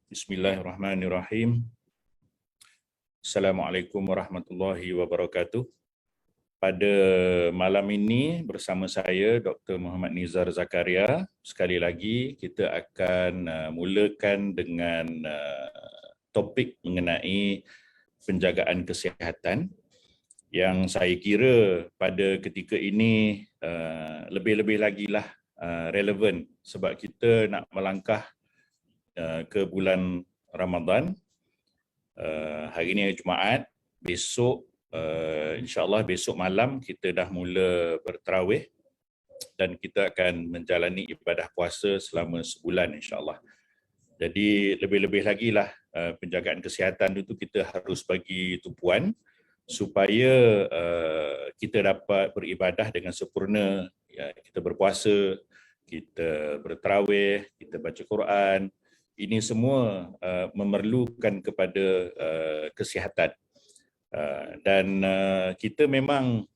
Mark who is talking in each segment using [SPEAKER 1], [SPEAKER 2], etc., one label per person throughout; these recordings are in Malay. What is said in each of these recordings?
[SPEAKER 1] Bismillahirrahmanirrahim. Assalamualaikum warahmatullahi wabarakatuh. Pada malam ini bersama saya Dr. Muhammad Nizar Zakaria. Sekali lagi kita akan mulakan dengan topik mengenai penjagaan kesihatan yang saya kira pada ketika ini lebih-lebih lagi lah relevan sebab kita nak melangkah ke bulan Ramadan. Hari ini hari Jumaat, besok insya-Allah besok malam kita dah mula bertarawih dan kita akan menjalani ibadah puasa selama sebulan insya-Allah. Jadi lebih-lebih lagi lah penjagaan kesihatan itu kita harus bagi tumpuan supaya kita dapat beribadah dengan sempurna. Ya, kita berpuasa, kita bertarawih, kita baca Quran. Ini semua memerlukan kepada kesihatan. Dan kita memang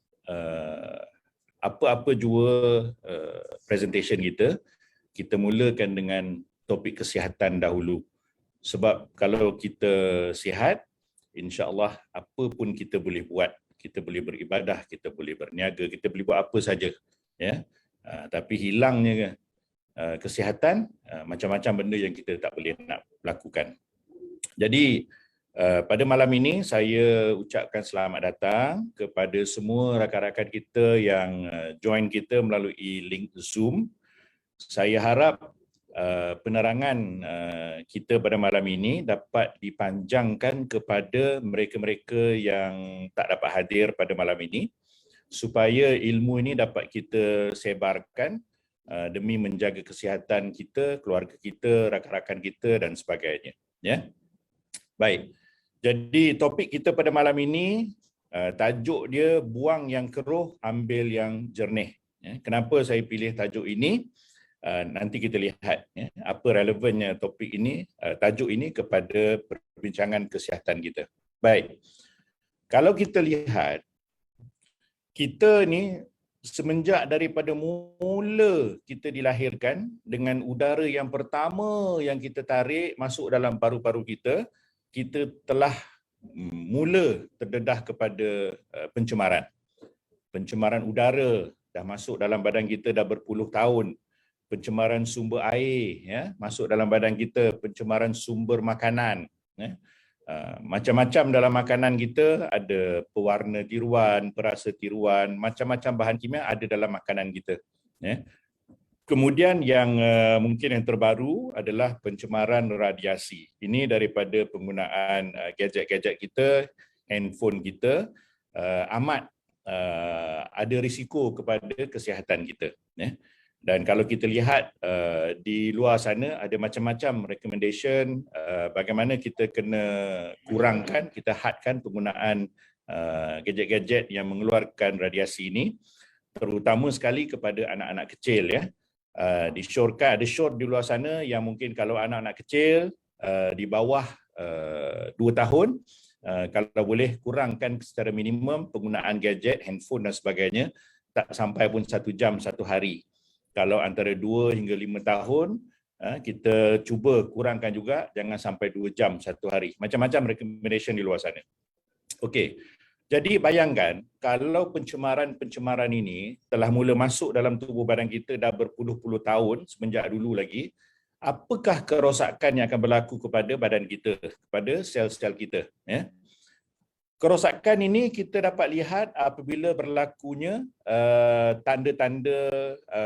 [SPEAKER 1] apa-apa jua presentation kita mulakan dengan topik kesihatan dahulu. Sebab kalau kita sihat, insya-Allah apa pun kita boleh buat. Kita boleh beribadah, kita boleh berniaga, kita boleh buat apa saja. Ya. Tapi hilangnya kesihatan, macam-macam benda yang kita tak boleh nak lakukan. Jadi pada malam ini saya ucapkan selamat datang kepada semua rakan-rakan kita yang join kita melalui link Zoom. Saya harap penerangan kita pada malam ini dapat dipanjangkan kepada mereka-mereka yang tak dapat hadir pada malam ini supaya ilmu ini dapat kita sebarkan demi menjaga kesihatan kita, keluarga kita, rakan-rakan kita dan sebagainya. Ya. Baik. Jadi topik kita pada malam ini tajuk dia buang yang keruh, ambil yang jernih. Ya. Kenapa saya pilih tajuk ini? Nanti kita lihat ya, apa relevannya topik ini, tajuk ini kepada perbincangan kesihatan kita. Baik. Kalau kita lihat, kita ni semenjak daripada mula kita dilahirkan dengan udara yang pertama yang kita tarik masuk dalam paru-paru kita, kita telah mula terdedah kepada pencemaran. Pencemaran udara dah masuk dalam badan kita dah berpuluh tahun. Pencemaran sumber air ya, masuk dalam badan kita, pencemaran sumber makanan ya. Macam-macam dalam makanan kita, ada pewarna tiruan, perasa tiruan, macam-macam bahan kimia ada dalam makanan kita. Ya. Kemudian yang mungkin yang terbaru adalah pencemaran radiasi. Ini daripada penggunaan gadget-gadget kita, handphone kita, amat ada risiko kepada kesihatan kita. Ya. Dan kalau kita lihat di luar sana ada macam-macam recommendation bagaimana kita kena kurangkan, kita hadkan penggunaan gadget-gadget yang mengeluarkan radiasi ini, terutama sekali kepada anak-anak kecil ya. Disyorkan ada short di luar sana yang mungkin kalau anak-anak kecil di bawah 2 tahun, kalau boleh kurangkan secara minimum penggunaan gadget, handphone dan sebagainya, tak sampai pun 1 jam satu hari. Kalau antara 2 hingga 5 tahun, kita cuba kurangkan juga, jangan sampai 2 jam satu hari. Macam-macam recommendation di luar sana. Okey, jadi bayangkan kalau pencemaran ini telah mula masuk dalam tubuh badan kita dah berpuluh-puluh tahun, semenjak dulu lagi, apakah kerosakan yang akan berlaku kepada badan kita, kepada sel-sel kita. Ya? Kerosakan ini kita dapat lihat apabila berlakunya tanda-tanda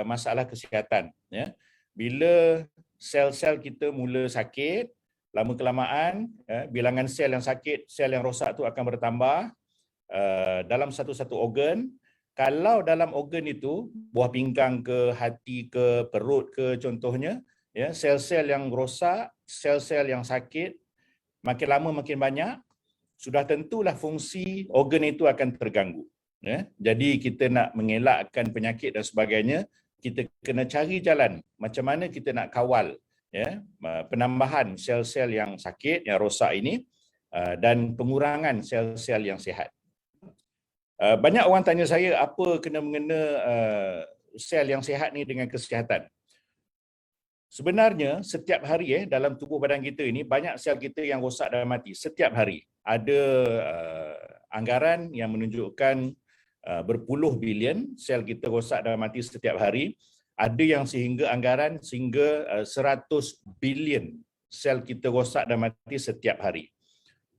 [SPEAKER 1] masalah kesihatan. Ya. Bila sel-sel kita mula sakit, lama-kelamaan bilangan sel yang sakit, sel yang rosak itu akan bertambah dalam satu-satu organ. Kalau dalam organ itu, buah pinggang ke, hati ke, perut ke contohnya, ya, sel-sel yang rosak, sel-sel yang sakit, makin lama makin banyak, sudah tentulah fungsi organ itu akan terganggu. Ya. Jadi kita nak mengelakkan penyakit dan sebagainya, kita kena cari jalan macam mana kita nak kawal ya, penambahan sel-sel yang sakit, yang rosak ini dan pengurangan sel-sel yang sihat. Banyak orang tanya saya apa kena mengena sel yang sihat ni dengan kesihatan. Sebenarnya setiap hari dalam tubuh badan kita ini banyak sel kita yang rosak dan mati setiap hari. Ada anggaran yang menunjukkan berpuluh bilion sel kita rosak dan mati setiap hari. Ada yang sehingga anggaran sehingga 100 bilion sel kita rosak dan mati setiap hari.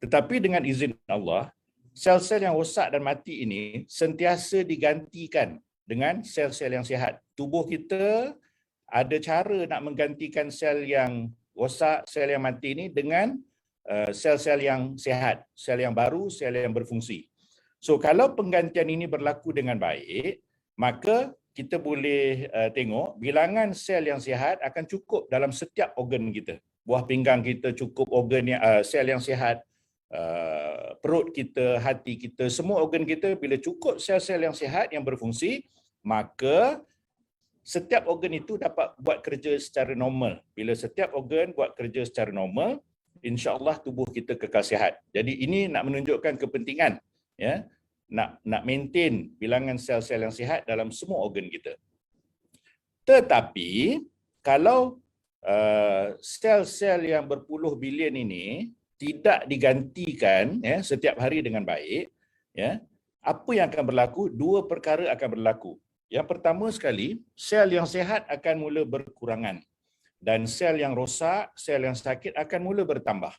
[SPEAKER 1] Tetapi dengan izin Allah, sel-sel yang rosak dan mati ini sentiasa digantikan dengan sel-sel yang sihat. Tubuh kita ada cara nak menggantikan sel yang rosak, sel yang mati ini dengan sel-sel yang sihat, sel yang baru, sel yang berfungsi. So kalau penggantian ini berlaku dengan baik, maka kita boleh tengok bilangan sel yang sihat akan cukup dalam setiap organ kita. Buah pinggang kita cukup organ yang, sel yang sihat, perut kita, hati kita, semua organ kita bila cukup sel-sel yang sihat yang berfungsi, maka setiap organ itu dapat buat kerja secara normal. Bila setiap organ buat kerja secara normal, insya-Allah tubuh kita kekal sihat. Jadi ini nak menunjukkan kepentingan nak maintain bilangan sel-sel yang sihat dalam semua organ kita. Tetapi kalau sel-sel yang berpuluh bilion ini tidak digantikan setiap hari dengan baik, apa yang akan berlaku? Dua perkara akan berlaku. Yang pertama sekali, sel yang sihat akan mula berkurangan dan sel yang rosak, sel yang sakit akan mula bertambah.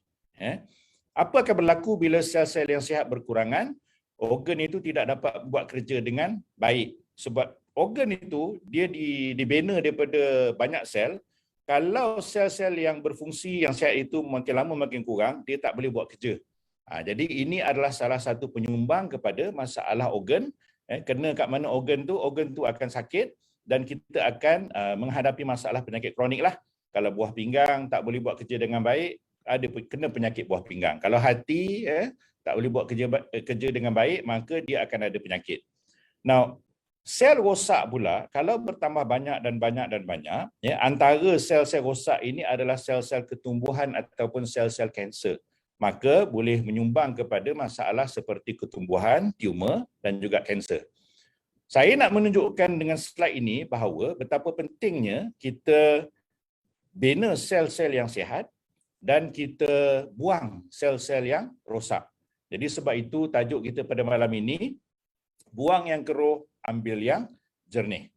[SPEAKER 1] Apa akan berlaku bila sel-sel yang sihat berkurangan? Organ itu tidak dapat buat kerja dengan baik. Sebab organ itu dia dibina daripada banyak sel. Kalau sel-sel yang berfungsi, yang sihat itu makin lama makin kurang, dia tak boleh buat kerja. Jadi ini adalah salah satu penyumbang kepada masalah organ. Kena kat mana organ tu akan sakit dan kita akan menghadapi masalah penyakit kronik lah. Kalau buah pinggang tak boleh buat kerja dengan baik, ada kena penyakit buah pinggang. Kalau hati tak boleh buat kerja dengan baik, maka dia akan ada penyakit. Now, sel rosak pula, kalau bertambah banyak dan banyak, antara sel-sel rosak ini adalah sel-sel ketumbuhan ataupun sel-sel kanser. Maka boleh menyumbang kepada masalah seperti ketumbuhan, tumor dan juga kanser. Saya nak menunjukkan dengan slide ini bahawa betapa pentingnya kita bina sel-sel yang sihat dan kita buang sel-sel yang rosak. Jadi sebab itu tajuk kita pada malam ini, buang yang keruh, ambil yang jernih.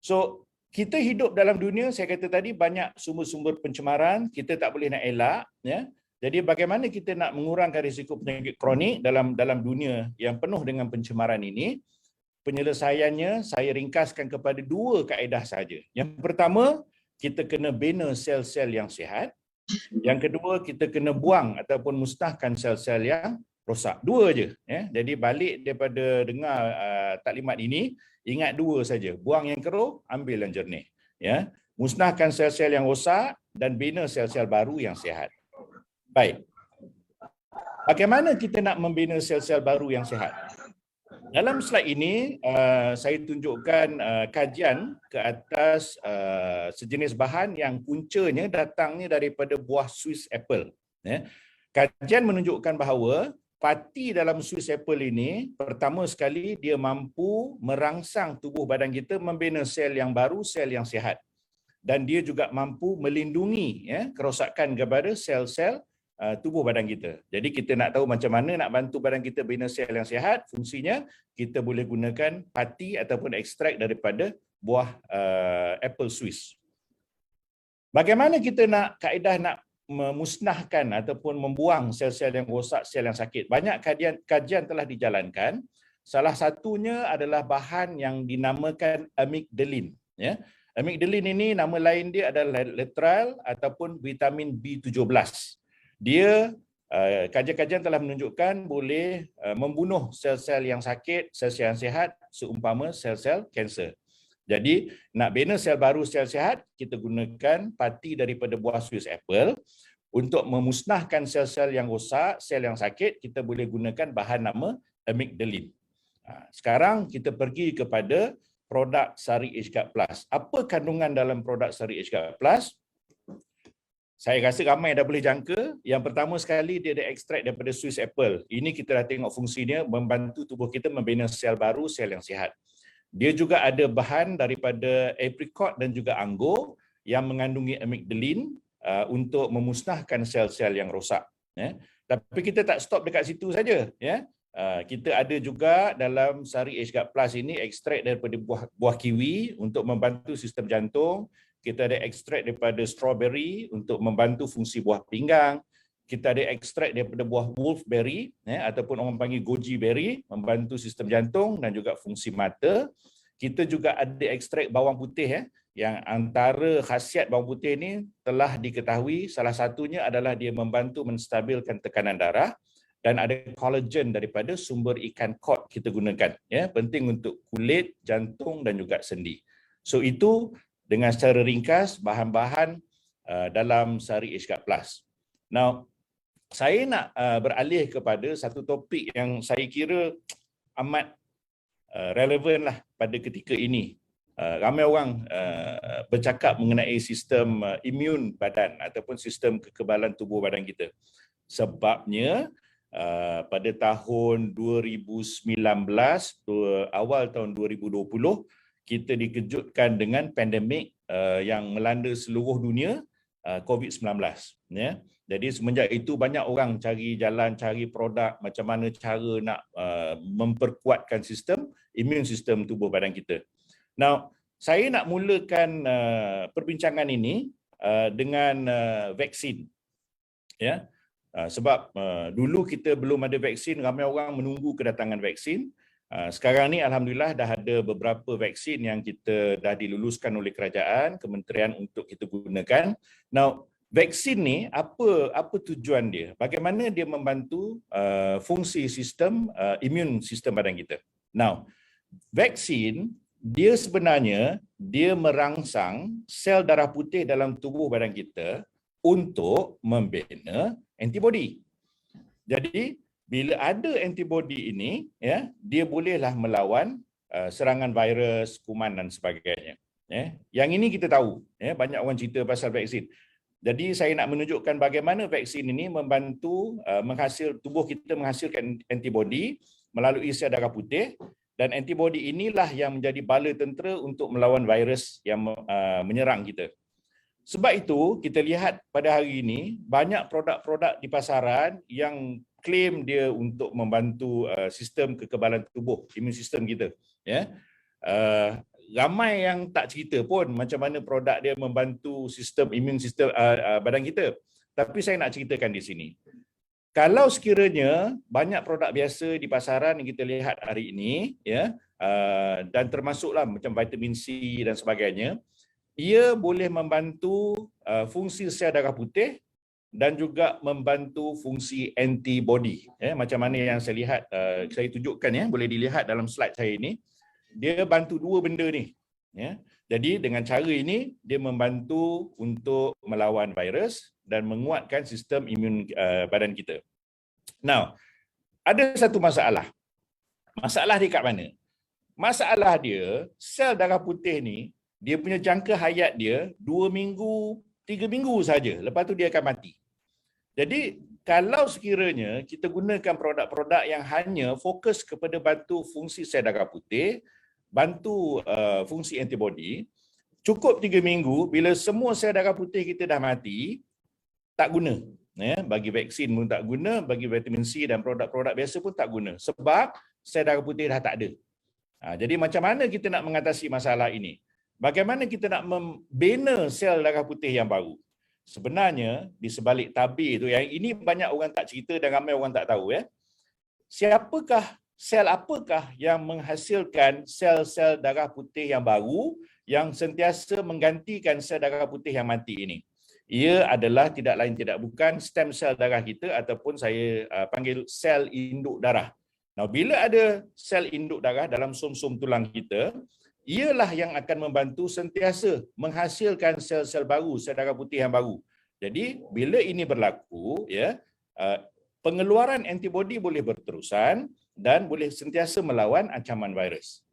[SPEAKER 1] So, kita hidup dalam dunia, saya kata tadi banyak sumber-sumber pencemaran, kita tak boleh nak elak. Jadi bagaimana kita nak mengurangkan risiko penyakit kronik dalam dunia yang penuh dengan pencemaran ini? Penyelesaiannya saya ringkaskan kepada dua kaedah saja. Yang pertama, kita kena bina sel-sel yang sihat. Yang kedua, kita kena buang ataupun musnahkan sel-sel yang rosak. Dua je. Jadi balik daripada dengar taklimat ini, ingat dua saja. Buang yang keruh, ambil yang jernih. Musnahkan sel-sel yang rosak dan bina sel-sel baru yang sihat. Baik. Bagaimana kita nak membina sel-sel baru yang sihat? Dalam slide ini, saya tunjukkan kajian ke atas sejenis bahan yang puncanya datangnya daripada buah Swiss apple. Kajian menunjukkan bahawa pati dalam Swiss apple ini, pertama sekali dia mampu merangsang tubuh badan kita membina sel yang baru, sel yang sihat. Dan dia juga mampu melindungi kerosakan kepada sel-sel tubuh badan kita. Jadi kita nak tahu macam mana nak bantu badan kita bina sel yang sihat, fungsinya kita boleh gunakan pati ataupun ekstrak daripada buah apple Swiss. Bagaimana kita nak kaedah nak memusnahkan ataupun membuang sel-sel yang rosak, sel yang sakit? Banyak kajian telah dijalankan. Salah satunya adalah bahan yang dinamakan amygdalin. Amygdalin ini nama lain dia adalah lateral ataupun vitamin B17. Dia kajian-kajian telah menunjukkan boleh membunuh sel-sel yang sakit, sel-sel yang sihat seumpama sel-sel kanser. Jadi nak bina sel baru, sel sihat, kita gunakan pati daripada buah Swiss apple. Untuk memusnahkan sel-sel yang rosak, sel yang sakit, kita boleh gunakan bahan nama amygdalin. Sekarang kita pergi kepada produk Sari Age Guard Plus. Apa kandungan dalam produk Sari Age Guard Plus? Saya rasa ramai dah boleh jangka. Yang pertama sekali dia ada ekstrak daripada Swiss apple. Ini kita dah tengok fungsinya membantu tubuh kita membina sel baru, sel yang sihat. Dia juga ada bahan daripada apricot dan juga anggur yang mengandungi amigdalin untuk memusnahkan sel-sel yang rosak. Tapi kita tak stop dekat situ saja. Kita ada juga dalam sari HGAT Plus ini ekstrak daripada buah kiwi untuk membantu sistem jantung. Kita ada ekstrak daripada strawberry untuk membantu fungsi buah pinggang. Kita ada ekstrak daripada buah wolfberry ataupun orang panggil goji berry, membantu sistem jantung dan juga fungsi mata. Kita juga ada ekstrak bawang putih yang antara khasiat bawang putih ini telah diketahui, salah satunya adalah dia membantu menstabilkan tekanan darah, dan ada kolagen daripada sumber ikan kod kita gunakan. Penting untuk kulit, jantung dan juga sendi. So itu dengan secara ringkas bahan-bahan dalam sari HGAT Plus. Now, saya nak beralih kepada satu topik yang saya kira amat relevan lah pada ketika ini. Ramai orang bercakap mengenai sistem imun badan ataupun sistem kekebalan tubuh badan kita. Sebabnya pada tahun 2019, awal tahun 2020, kita dikejutkan dengan pandemik yang melanda seluruh dunia, COVID-19. Jadi semenjak itu banyak orang cari jalan, cari produk macam mana cara nak memperkuatkan imun sistem tubuh badan kita. Now, saya nak mulakan perbincangan ini dengan vaksin. Sebab dulu kita belum ada vaksin, ramai orang menunggu kedatangan vaksin. Sekarang ni alhamdulillah dah ada beberapa vaksin yang kita dah diluluskan oleh kerajaan, kementerian untuk kita gunakan. Now, vaksin ni apa tujuan dia? Bagaimana dia membantu fungsi sistem imun sistem badan kita? Now, vaksin dia sebenarnya dia merangsang sel darah putih dalam tubuh badan kita untuk membina antibodi. Jadi bila ada antibodi ini, dia bolehlah melawan serangan virus, kuman dan sebagainya. Yang ini kita tahu, banyak orang cerita pasal vaksin. Jadi saya nak menunjukkan bagaimana vaksin ini membantu tubuh kita menghasilkan antibodi melalui sel darah putih, dan antibodi inilah yang menjadi bala tentera untuk melawan virus yang menyerang kita. Sebab itu kita lihat pada hari ini banyak produk-produk di pasaran yang klaim dia untuk membantu sistem kekebalan tubuh, imun sistem kita. Ramai yang tak cerita pun macam mana produk dia membantu sistem imun sistem badan kita. Tapi saya nak ceritakan di sini. Kalau sekiranya banyak produk biasa di pasaran yang kita lihat hari ini, dan termasuklah macam vitamin C dan sebagainya, ia boleh membantu fungsi sel darah putih dan juga membantu fungsi antibody. Macam mana yang saya lihat, saya tunjukkan, boleh dilihat dalam slide saya ini. Dia bantu dua benda ni. Jadi dengan cara ini dia membantu untuk melawan virus dan menguatkan sistem imun badan kita. Now, ada satu masalah. Masalah dia kat mana? Masalah dia, sel darah putih ni, dia punya jangka hayat dia 2 minggu, 3 minggu saja. Lepas tu dia akan mati. Jadi, kalau sekiranya kita gunakan produk-produk yang hanya fokus kepada bantu fungsi sel darah putih, bantu fungsi antibodi, cukup 3 minggu, bila semua sel darah putih kita dah mati, tak guna. Bagi vaksin pun tak guna, bagi vitamin C dan produk-produk biasa pun tak guna. Sebab sel darah putih dah tak ada. Jadi macam mana kita nak mengatasi masalah ini? Bagaimana kita nak membina sel darah putih yang baru? Sebenarnya di sebalik tabir itu, yang ini banyak orang tak cerita dan ramai orang tak tahu. Sel apakah yang menghasilkan sel-sel darah putih yang baru yang sentiasa menggantikan sel darah putih yang mati ini? Ia adalah tidak lain tidak bukan stem sel darah kita ataupun saya panggil sel induk darah. Nah, bila ada sel induk darah dalam som-som tulang kita, ialah yang akan membantu sentiasa menghasilkan sel-sel baru, sel darah putih yang baru. Jadi, bila ini berlaku, pengeluaran antibodi boleh berterusan dan boleh sentiasa melawan ancaman virus.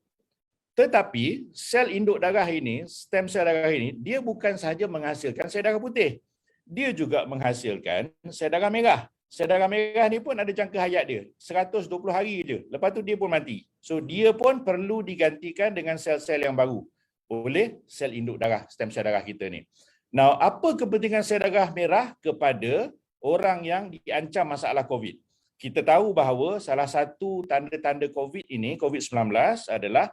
[SPEAKER 1] Tetapi sel induk darah ini, stem sel darah ini, dia bukan sahaja menghasilkan sel darah putih. Dia juga menghasilkan sel darah merah. Sel darah merah ni pun ada jangka hayat dia, 120 hari je. Lepas tu dia pun mati. So dia pun perlu digantikan dengan sel-sel yang baru. oleh sel induk darah, stem sel darah kita ni. Now, apa kepentingan sel darah merah kepada orang yang diancam masalah COVID? Kita tahu bahawa salah satu tanda-tanda COVID ini, COVID-19 adalah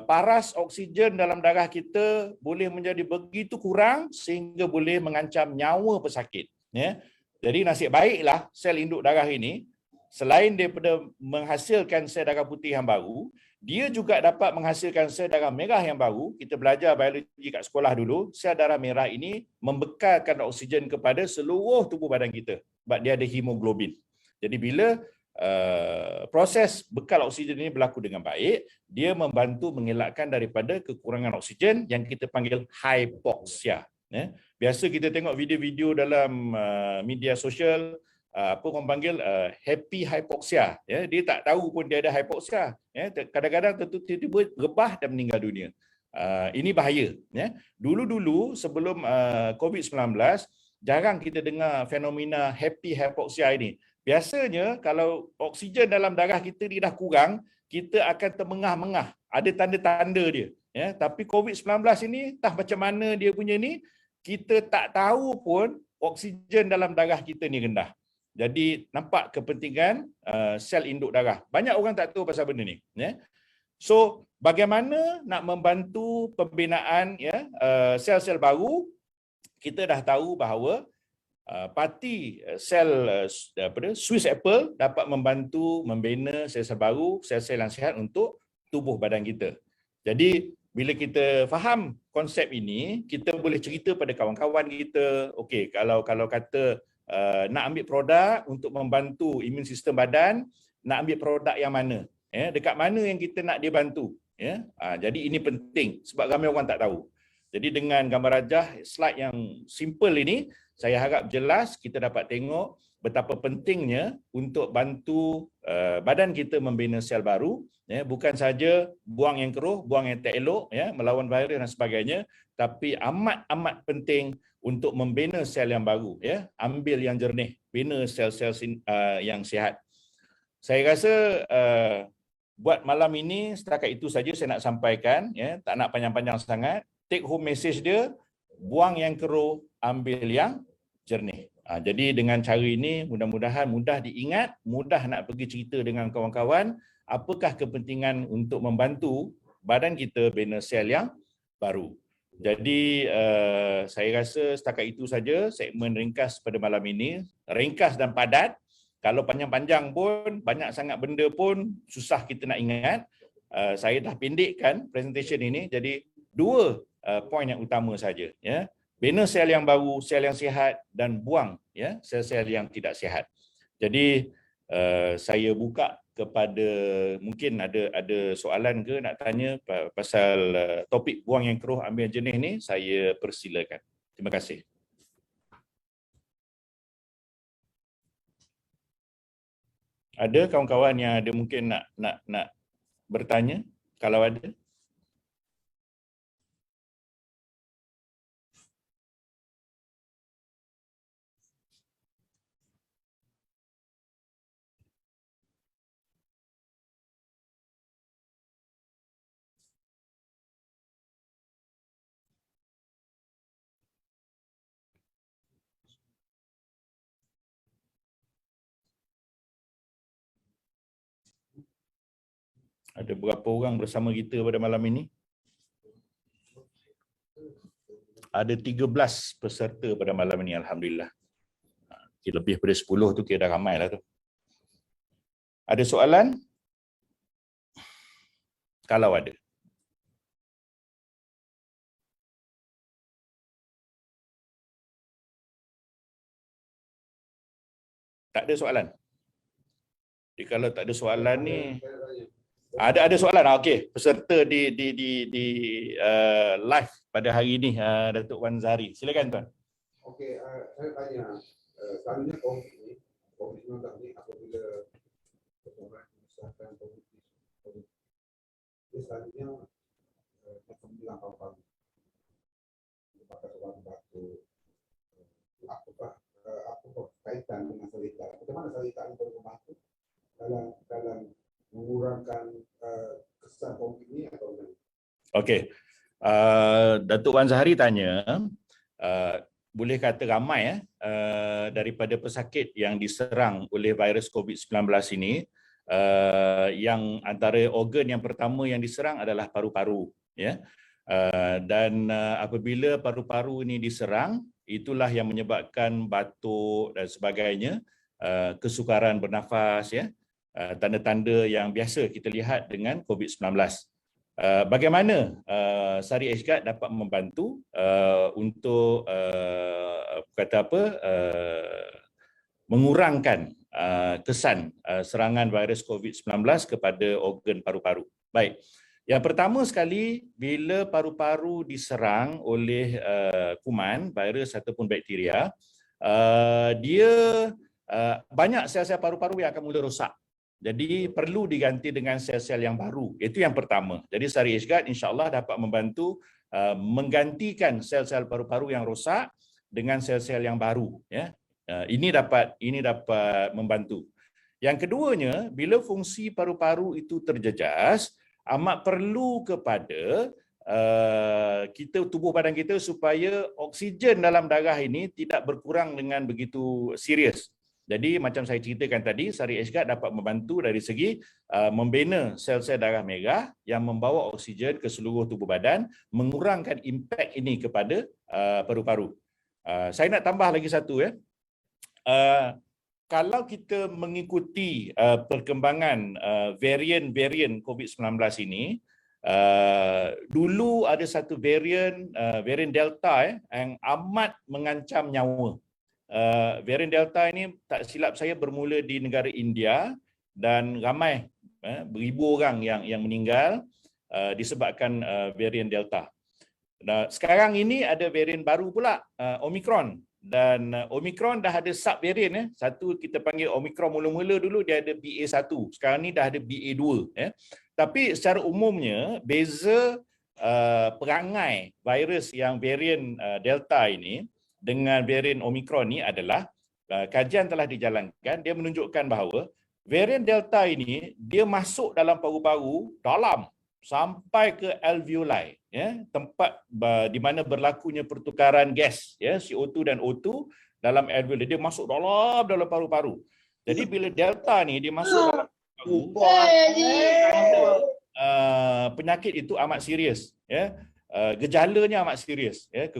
[SPEAKER 1] paras oksigen dalam darah kita boleh menjadi begitu kurang sehingga boleh mengancam nyawa pesakit. Ya. Jadi nasib baiklah sel induk darah ini, selain daripada menghasilkan sel darah putih yang baru, dia juga dapat menghasilkan sel darah merah yang baru. Kita belajar biologi kat sekolah dulu, sel darah merah ini membekalkan oksigen kepada seluruh tubuh badan kita sebab dia ada hemoglobin. Jadi bila proses bekal oksigen ini berlaku dengan baik, dia membantu mengelakkan daripada kekurangan oksigen yang kita panggil hypoxia. Biasa kita tengok video-video dalam media sosial, apa orang panggil happy hypoxia, ya, dia tak tahu pun dia ada hypoxia, ya, kadang-kadang tiba-tiba rebah dan meninggal dunia. Ini bahaya, ya. Dulu-dulu sebelum COVID-19 jarang kita dengar fenomena happy hypoxia ini. Biasanya kalau oksigen dalam darah kita ni dah kurang, kita akan termengah-mengah, ada tanda-tanda dia, ya. Tapi COVID-19 ini entah macam mana dia punya ni, kita tak tahu pun oksigen dalam darah kita ni rendah. Jadi nampak kepentingan sel induk darah. Banyak orang tak tahu pasal benda ni. Ya. So bagaimana nak membantu pembinaan, ya, sel-sel baru? Kita dah tahu bahawa parti sel Swiss Apple dapat membantu membina sel-sel baru, sel-sel yang sihat untuk tubuh badan kita. Jadi bila kita faham konsep ini, kita boleh cerita pada kawan-kawan kita, okey, kalau kata nak ambil produk untuk membantu imun sistem badan, nak ambil produk yang mana, ya, dekat mana yang kita nak dia bantu, ya. Jadi ini penting sebab ramai orang tak tahu. Jadi dengan gambar rajah slide yang simple ini, saya harap jelas kita dapat tengok betapa pentingnya untuk bantu badan kita membina sel baru, ya, bukan saja buang yang keruh, buang yang tak elok, ya, melawan virus dan sebagainya, tapi amat penting untuk membina sel yang baru, ya, ambil yang jernih, bina sel-sel yang sihat. Saya rasa buat malam ini setakat itu saja saya nak sampaikan, ya, tak nak panjang-panjang sangat. Take home message dia, buang yang keruh, ambil yang jernih. Jadi dengan cara ini mudah-mudahan mudah diingat, mudah nak pergi cerita dengan kawan-kawan apakah kepentingan untuk membantu badan kita bina sel yang baru. Jadi saya rasa setakat itu saja segmen ringkas pada malam ini. Ringkas dan padat. Kalau panjang-panjang pun, banyak sangat benda pun susah kita nak ingat. Saya dah pendekkan presentation ini, jadi dua poin yang utama saja, ya. Bina sel yang baru, sel yang sihat, dan buang, ya, sel-sel yang tidak sihat. Jadi saya buka kepada, mungkin ada soalan ke nak tanya pasal topik buang yang keruh ambil yang jernih ni, saya persilakan. Terima kasih. Ada kawan-kawan yang ada mungkin nak bertanya? Kalau ada. Ada berapa orang bersama kita pada malam ini? Ada 13 peserta pada malam ini, alhamdulillah. Lebih daripada 10 tu kira dah ramai lah tu. Ada soalan? Kalau ada. Tak ada soalan? Jadi kalau tak ada soalan ni, ada soalan. Okey, peserta di live pada hari ini, Datuk Wan Zahari. Silakan tuan.
[SPEAKER 2] Okey, saya tanya, selalunya COVID-19 ni apabila orang merasakan COVID, dia selalunya macam bilang paru-paru, pakai obat batuk, apakah kaitan dengan salita? Bagaimana salita ini boleh membantu dalam mengurangkan kesan COVID ini atau tidak?
[SPEAKER 1] Okey. Datuk Wan Zahari tanya, boleh kata ramai daripada pesakit yang diserang oleh virus COVID-19 ini, yang antara organ yang pertama yang diserang adalah paru-paru, ya. Dan apabila paru-paru ini diserang, itulah yang menyebabkan batuk dan sebagainya, kesukaran bernafas, ya, tanda-tanda yang biasa kita lihat dengan COVID-19. Bagaimana Sari Ashguard dapat membantu untuk mengurangkan kesan serangan virus COVID-19 kepada organ paru-paru. Baik. Yang pertama sekali, bila paru-paru diserang oleh kuman, virus ataupun bakteria, dia banyak sel-sel paru-paru yang akan mula rosak. Jadi perlu diganti dengan sel-sel yang baru. Itu yang pertama. Jadi Sari Ashguard insya-Allah dapat membantu menggantikan sel-sel paru-paru yang rosak dengan sel-sel yang baru, ya. Ini dapat membantu. Yang keduanya, bila fungsi paru-paru itu terjejas, amat perlu kepada kita, tubuh badan kita, supaya oksigen dalam darah ini tidak berkurang dengan begitu serius. Jadi macam saya ceritakan tadi, Sari Ashguard dapat membantu dari segi membina sel-sel darah merah yang membawa oksigen ke seluruh tubuh badan, mengurangkan impak ini kepada paru-paru. Saya nak tambah lagi satu, ya. Kalau kita mengikuti perkembangan varian COVID-19 ini, dulu ada satu varian Delta yang amat mengancam nyawa. Varian Delta ini, tak silap saya, bermula di negara India dan ramai beribu orang yang meninggal disebabkan varian Delta. Sekarang ini ada varian baru pula, Omicron. Dan Omicron dah ada sub-varian. Satu kita panggil Omicron mula-mula dulu dia ada BA1. Sekarang ni dah ada BA2. Tapi secara umumnya, beza perangai virus yang varian Delta ini dengan varian Omicron ni adalah, kajian telah dijalankan, dia menunjukkan bahawa varian Delta ini dia masuk dalam paru-paru dalam sampai ke alveoli, ya, tempat di mana berlakunya pertukaran gas, ya, CO2 dan O2 dalam alveoli. Dia masuk dalam paru-paru. Jadi bila Delta ni dia masuk dalam paru-paru, penyakit itu amat serius, ya. Gejalanya amat serius, ya,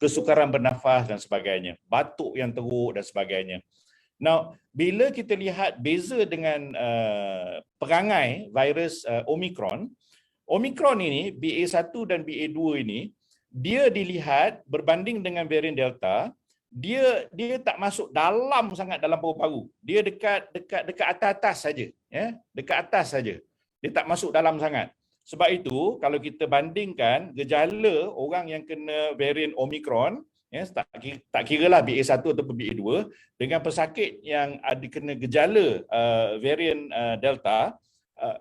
[SPEAKER 1] kesukaran bernafas dan sebagainya, batuk yang teruk dan sebagainya. Now, bila kita lihat beza dengan perangai virus Omicron ini, BA1 dan BA2 ini, dia dilihat berbanding dengan varian Delta, dia tak masuk dalam sangat dalam paru-paru. Dia dekat atas saja, ya, dekat atas saja. Dia tak masuk dalam sangat. Sebab itu, kalau kita bandingkan gejala orang yang kena varian Omicron, ya, tak kiralah BA1 ataupun BA2, dengan pesakit yang ada kena gejala varian Delta,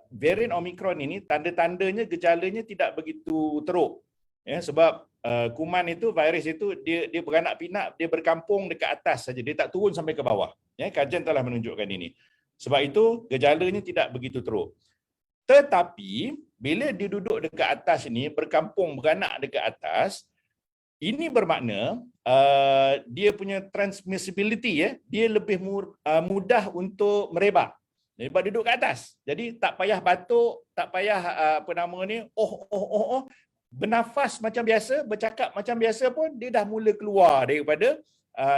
[SPEAKER 1] varian Omicron ini tanda-tandanya, gejalanya tidak begitu teruk, ya, sebab kuman itu, virus itu, dia beranak pinak, dia berkampung dekat atas saja, dia tak turun sampai ke bawah, ya. Kajian telah menunjukkan ini. Sebab itu gejalanya tidak begitu teruk. Tetapi bila dia duduk dekat atas ini, berkampung, beranak dekat atas, ini bermakna dia punya transmissibility, ya, dia lebih mudah untuk merebak. Sebab duduk kat atas. Jadi tak payah batuk, tak payah bernafas macam biasa, bercakap macam biasa pun dia dah mula keluar daripada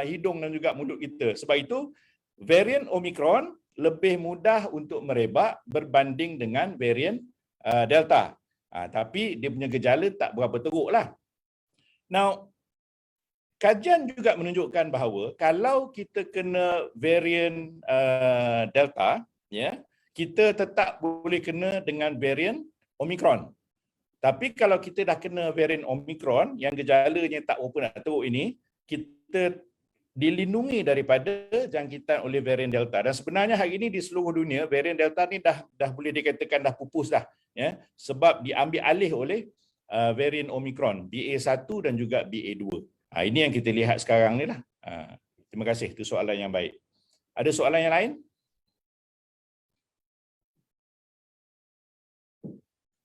[SPEAKER 1] hidung dan juga mulut kita. Sebab itu varian Omicron lebih mudah untuk merebak berbanding dengan varian Delta. Tapi dia punya gejala tak berapa teruklah. Now, kajian juga menunjukkan bahawa kalau kita kena varian Delta, ya, kita tetap boleh kena dengan varian Omicron. Tapi kalau kita dah kena varian Omicron yang gejalanya tak berapa nak teruk ini, kita dilindungi daripada jangkitan oleh varian Delta. Dan sebenarnya hari ini di seluruh dunia varian Delta ni dah boleh dikatakan dah pupus dah, ya, sebab diambil alih oleh varian Omicron, BA1 dan juga BA2. Ini yang kita lihat sekarang ni lah. Terima kasih, itu soalan yang baik. Ada soalan yang lain?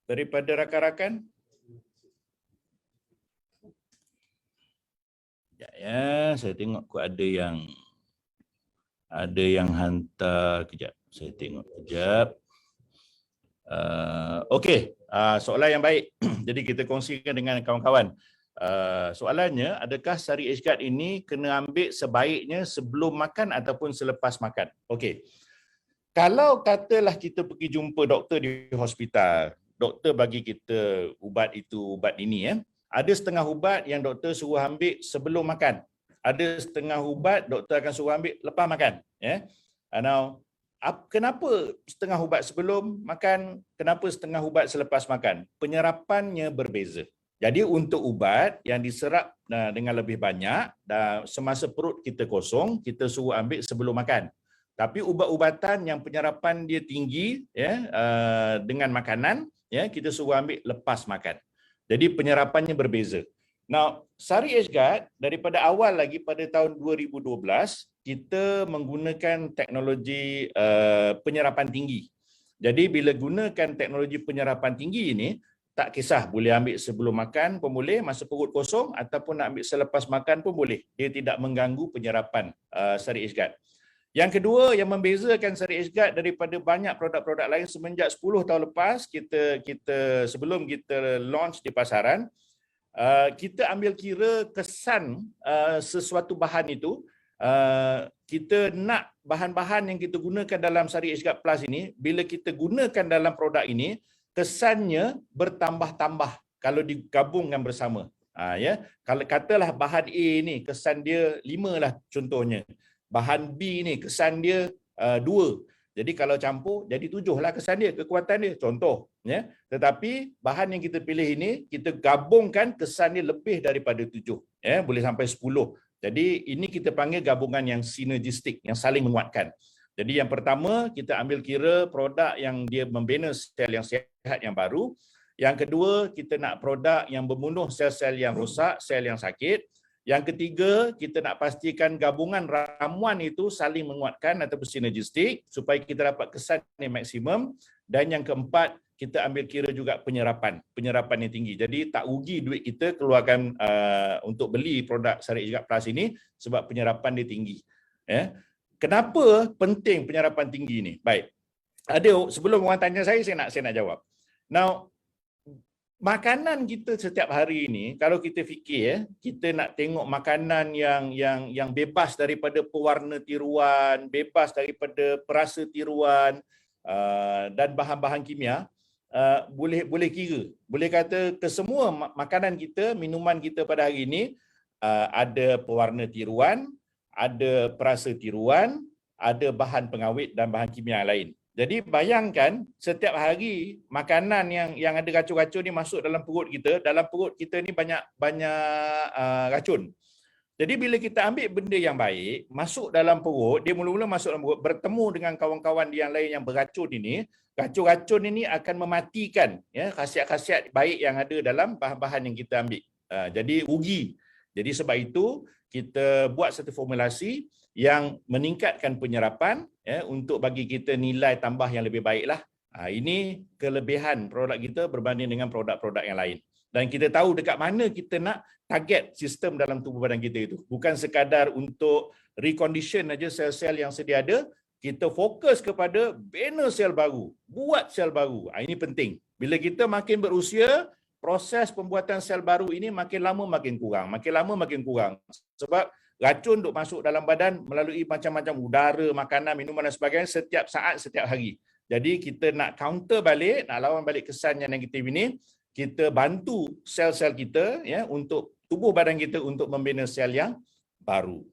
[SPEAKER 1] Daripada rakan-rakan? Ya, saya tengok kok ada yang hantar. Kejap, saya tengok kejap. Okey, soalan yang baik. Jadi kita kongsikan dengan kawan-kawan. Soalannya, adakah sari H-Guard ini kena ambil sebaiknya sebelum makan ataupun selepas makan? Okey. Kalau katalah kita pergi jumpa doktor di hospital, doktor bagi kita ubat itu, ubat ini, ada setengah ubat yang doktor suruh ambil sebelum makan. Ada setengah ubat doktor akan suruh ambil lepas makan. Now, kenapa setengah ubat sebelum makan, kenapa setengah ubat selepas makan? Penyerapannya berbeza. Jadi untuk ubat yang diserap dengan lebih banyak, semasa perut kita kosong, kita suruh ambil sebelum makan. Tapi ubat-ubatan yang penyerapan dia tinggi dengan makanan, kita suruh ambil lepas makan. Jadi penyerapannya berbeza. Now, sari H-Guard daripada awal lagi pada tahun 2012, kita menggunakan teknologi penyerapan tinggi. Jadi bila gunakan teknologi penyerapan tinggi ini, tak kisah boleh ambil sebelum makan pun boleh, masa perut kosong, ataupun nak ambil selepas makan pun boleh. Dia tidak mengganggu penyerapan sari H-Guard. Yang kedua yang membezakan sari H-Guard daripada banyak produk-produk lain semenjak 10 tahun lepas, kita sebelum kita launch di pasaran, kita ambil kira kesan sesuatu bahan itu. Kita nak bahan-bahan yang kita gunakan dalam sari H-Guard Plus ini, bila kita gunakan dalam produk ini, kesannya bertambah-tambah kalau digabungkan bersama. Kalau katalah bahan A ni kesan dia 5 lah contohnya. Bahan B ni kesan dia 2. Jadi kalau campur jadi 7 lah kesan dia, kekuatan dia. Contoh. Tetapi bahan yang kita pilih ini, kita gabungkan kesan dia lebih daripada 7. Boleh sampai 10. Jadi ini kita panggil gabungan yang sinergistik, yang saling menguatkan. Jadi yang pertama, kita ambil kira produk yang dia membina sel yang sihat yang baru. Yang kedua, kita nak produk yang membunuh sel-sel yang rosak, sel yang sakit. Yang ketiga, kita nak pastikan gabungan ramuan itu saling menguatkan atau bersinergistik supaya kita dapat kesan yang maksimum. Dan yang keempat, kita ambil kira juga penyerapan yang tinggi. Jadi tak rugi duit kita keluarkan untuk beli produk sari H-Guard Plus ini sebab penyerapan dia tinggi. Kenapa penting penyerapan tinggi ini? Baik. Sebelum orang tanya saya nak jawab. Now, makanan kita setiap hari ini, kalau kita fikir, kita nak tengok makanan yang bebas daripada pewarna tiruan, bebas daripada perasa tiruan dan bahan-bahan kimia, boleh kira. Boleh kata kesemua makanan kita, minuman kita pada hari ini ada pewarna tiruan, ada perasa tiruan, ada bahan pengawet dan bahan kimia lain. Jadi bayangkan setiap hari makanan yang ada racun-racun ni masuk dalam perut kita. Dalam perut kita ni banyak racun. Jadi bila kita ambil benda yang baik, masuk dalam perut, dia mula-mula masuk dalam perut, bertemu dengan kawan-kawan yang lain yang beracun ini, racun-racun ini akan mematikan khasiat-khasiat baik yang ada dalam bahan-bahan yang kita ambil. Jadi rugi. Jadi sebab itu kita buat satu formulasi yang meningkatkan penyerapan untuk bagi kita nilai tambah yang lebih baiklah. Ini kelebihan produk kita berbanding dengan produk-produk yang lain. Dan kita tahu dekat mana kita nak target sistem dalam tubuh badan kita itu. Bukan sekadar untuk recondition aja sel-sel yang sedia ada, kita fokus kepada bina sel baru, buat sel baru. Ini penting. Bila kita makin berusia, proses pembuatan sel baru ini makin lama makin kurang, makin lama makin kurang. Sebab racun duk masuk dalam badan melalui macam-macam udara, makanan, minuman dan sebagainya setiap saat, setiap hari. Jadi kita nak counter balik, nak lawan balik kesan yang negatif ini, kita bantu sel-sel kita untuk tubuh badan kita untuk membina sel yang baru.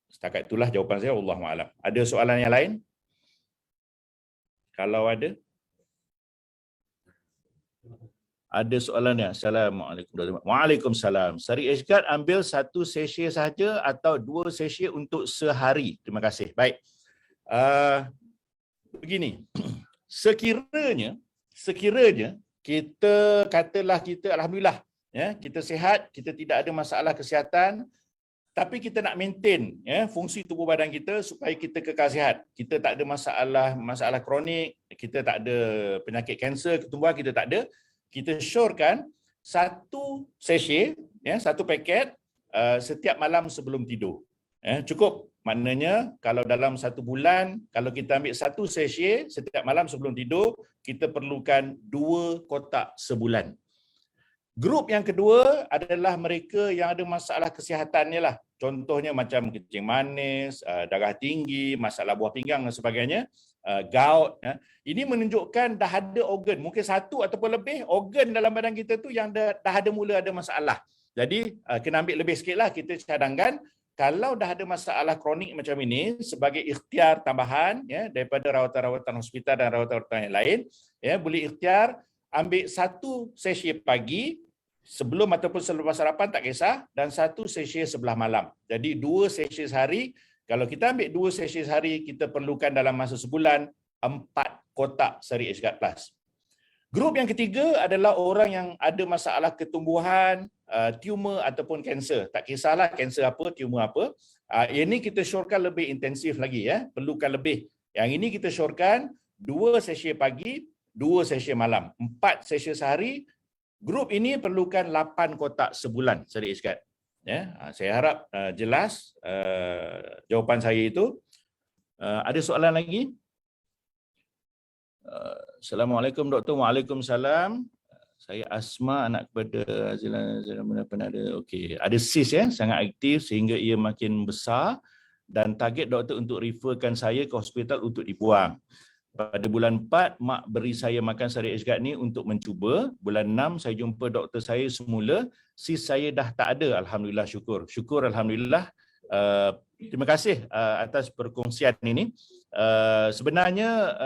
[SPEAKER 1] Setakat itulah jawapan saya, Wallahualam. Ada soalan yang lain? Kalau ada? Ada soalannya. Assalamualaikum. Waalaikumsalam. Sari H-Guard ambil 1 sachet sahaja atau 2 sachet untuk sehari? Terima kasih. Baik. Begini. Sekiranya kita katalah kita alhamdulillah kita sihat, kita tidak ada masalah kesihatan, tapi kita nak maintain fungsi tubuh badan kita supaya kita kekal sihat. Kita tak ada masalah kronik, kita tak ada penyakit kanser, ketumbuhan kita tak ada. Kita syorkan 1 sachet, 1 paket setiap malam sebelum tidur. Cukup. Maknanya kalau dalam 1 bulan, kalau kita ambil 1 sachet setiap malam sebelum tidur, kita perlukan 2 kotak sebulan. Grup yang kedua adalah mereka yang ada masalah kesihatannya lah. Contohnya macam kencing manis, darah tinggi, masalah buah pinggang dan sebagainya, gout. Ini menunjukkan dah ada organ, mungkin 1 ataupun lebih organ dalam badan kita tu yang dah ada mula ada masalah. Jadi kena ambil lebih sikit lah, kita cadangkan. Kalau dah ada masalah kronik macam ini, sebagai ikhtiar tambahan daripada rawatan-rawatan hospital dan rawatan-rawatan yang lain, boleh ikhtiar ambil 1 sachet pagi sebelum ataupun selepas sarapan tak kisah, dan 1 sachet sebelah malam. Jadi 2 sachet sehari. Kalau kita ambil 2 sachet sehari, kita perlukan dalam masa sebulan 4 kotak sari H-Guard Plus. Grup yang ketiga adalah orang yang ada masalah ketumbuhan, tumor ataupun kanser. Tak kisahlah kanser apa, tumor apa. Yang ini kita syorkan lebih intensif lagi, perlukan lebih. Yang ini kita syorkan 2 sachet pagi, 2 sachet malam, 4 sachet sehari. Grup ini perlukan 8 kotak sebulan sari H-Guard. Saya harap jelas jawapan saya itu. Ada soalan lagi? Assalamualaikum Doktor. Waalaikumsalam. Saya Asma, anak kepada Azilan pernah ada. Okey, ada sis sangat aktif sehingga ia makin besar dan target doktor untuk referkan saya ke hospital untuk dibuang. Pada bulan 4, mak beri saya makan sari H-Guard ni untuk mencuba. Bulan 6, saya jumpa doktor saya semula. Sis saya dah tak ada. Alhamdulillah, syukur. Syukur, Alhamdulillah. Terima kasih atas perkongsian ini. Sebenarnya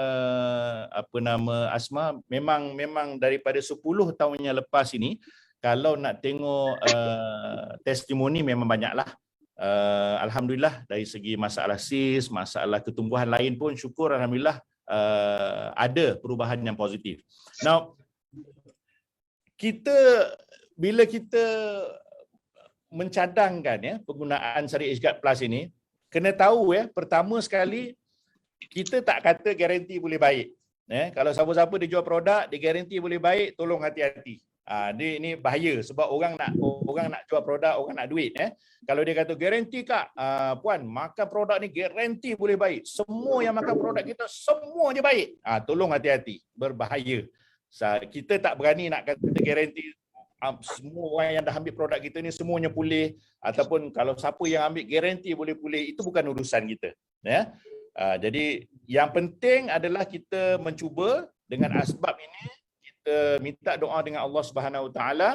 [SPEAKER 1] Asma, memang daripada 10 tahun yang lepas ini, kalau nak tengok testimoni memang banyaklah. Alhamdulillah, dari segi masalah sis, masalah ketumbuhan lain pun syukur Alhamdulillah ada perubahan yang positif. Now, bila kita mencadangkan penggunaan sari H-Guard Plus ini, kena tahu pertama sekali kita tak kata garanti boleh baik. Kalau siapa-siapa dia jual produk, dia garanti boleh baik, tolong hati-hati. Ini bahaya sebab orang nak jual produk, orang nak duit. Kalau dia kata garanti kak, puan makan produk ni garanti boleh baik. Semua yang makan produk kita semuanya baik. Tolong hati-hati, berbahaya. Kita tak berani nak kata garanti semua orang yang dah ambil produk kita ni semuanya pulih, ataupun kalau siapa yang ambil garanti boleh pulih, itu bukan urusan kita. Jadi yang penting adalah kita mencuba dengan asbab ini, kita minta doa dengan Allah Subhanahu Wa Taala,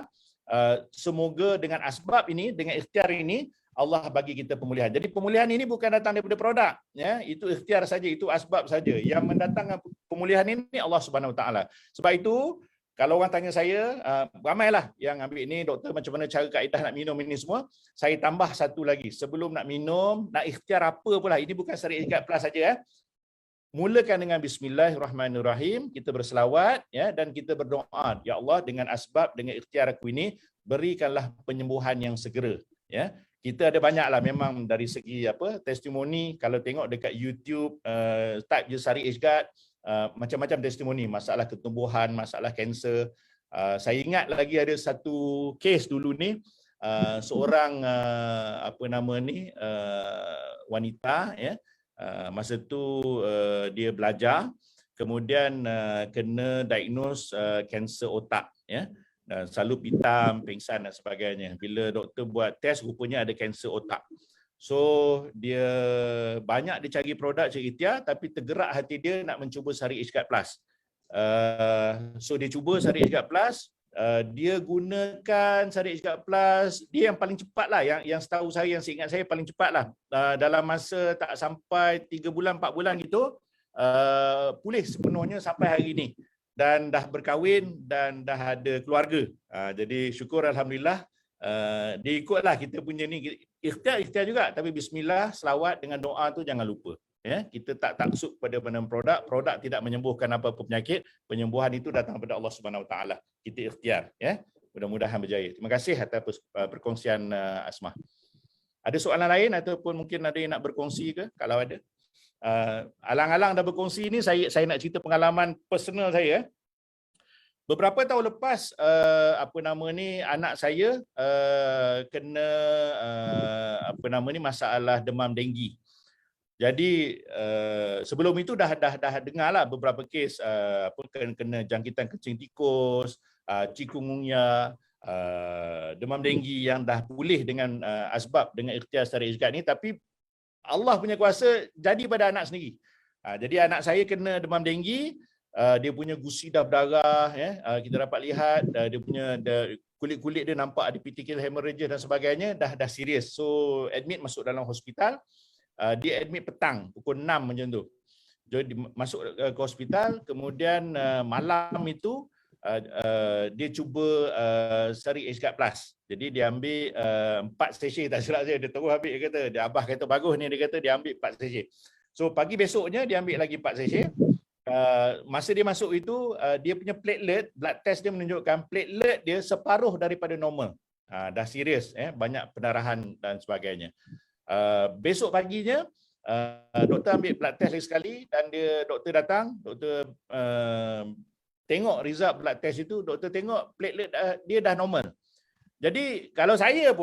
[SPEAKER 1] semoga dengan asbab ini, dengan ikhtiar ini, Allah bagi kita pemulihan. Jadi pemulihan ini bukan datang daripada produk, itu ikhtiar saja, itu asbab saja. Yang mendatangkan pemulihan ini Allah Subhanahu Wa Taala. Sebab itu kalau orang tanya saya, ramailah yang ambil ini, doktor macam mana cara kaedah nak minum ini semua. Saya tambah satu lagi, sebelum nak minum, nak ikhtiar apa pula, ini bukan sari H-Guard Plus saja. Mulakan dengan Bismillahirrahmanirrahim, kita berselawat dan kita berdoa, ya Allah, dengan asbab, dengan ikhtiar aku ini, berikanlah penyembuhan yang segera. Kita ada banyaklah memang dari segi testimoni, kalau tengok dekat YouTube, type je sari H-Guard, macam-macam testimoni, masalah ketumbuhan, masalah kanser. Saya ingat lagi ada satu kes dulu ni, seorang wanita, masa tu dia belajar, kemudian kena diagnose kanser otak, dan selalu pitam, pingsan dan sebagainya. Bila doktor buat test, rupanya ada kanser otak. So dia banyak dia cari produk, cari ikhtiar, tapi tergerak hati dia nak mencuba sari H-Guard Plus. So dia cuba sari H-Guard Plus, dia gunakan sari H-Guard Plus, dia yang paling cepat lah, yang setahu saya, yang seingat saya paling cepat lah. Dalam masa tak sampai 3 bulan, 4 bulan gitu, pulih sepenuhnya sampai hari ini. Dan dah berkahwin dan dah ada keluarga. Jadi syukur Alhamdulillah. Dia ikutlah kita punya ni, ikhtiar juga, tapi bismillah, selawat dengan doa tu jangan lupa. Kita tak taksub pada produk tidak menyembuhkan apa-apa penyakit, penyembuhan itu datang daripada Allah Subhanahu Wa Taala. Kita ikhtiar, mudah-mudahan berjaya. Terima kasih atas perkongsian Asma. Ada soalan lain ataupun mungkin ada yang nak berkongsi ke? Kalau ada. Alang-alang dah berkongsi ni, saya nak cerita pengalaman personal saya. beberapa tahun lepas anak saya kena masalah demam denggi. Jadi sebelum itu dah dengarlah beberapa kes kena jangkitan kencing tikus, chikungunya, demam denggi yang dah pulih dengan asbab dengan ikhtiar secara ijtihad ni, tapi Allah punya kuasa jadi pada anak sendiri. Jadi anak saya kena demam denggi, dia punya gusi dah berdarah, kita dapat lihat dia punya kulit-kulit dia nampak ada petechial hemorrhage dan sebagainya, dah serius. So admit masuk dalam hospital, dia admit petang pukul 6 macam tu. Jadi masuk ke hospital, kemudian malam itu dia cuba sari H-Guard Plus. Jadi dia ambil 4 sesi, tak silap saya, dia terus ambil, dia kata, dia abah kata bagus ni, dia kata dia ambil 4 sesi. So pagi besoknya dia ambil lagi 4 sesi. Masa dia masuk itu, dia punya platelet, blood test dia menunjukkan platelet dia separuh daripada normal. Dah serius, banyak pendarahan dan sebagainya. Besok paginya, doktor ambil blood test lagi sekali dan doktor datang, doktor tengok result blood test itu, doktor tengok platelet dia dah normal. Jadi kalau saya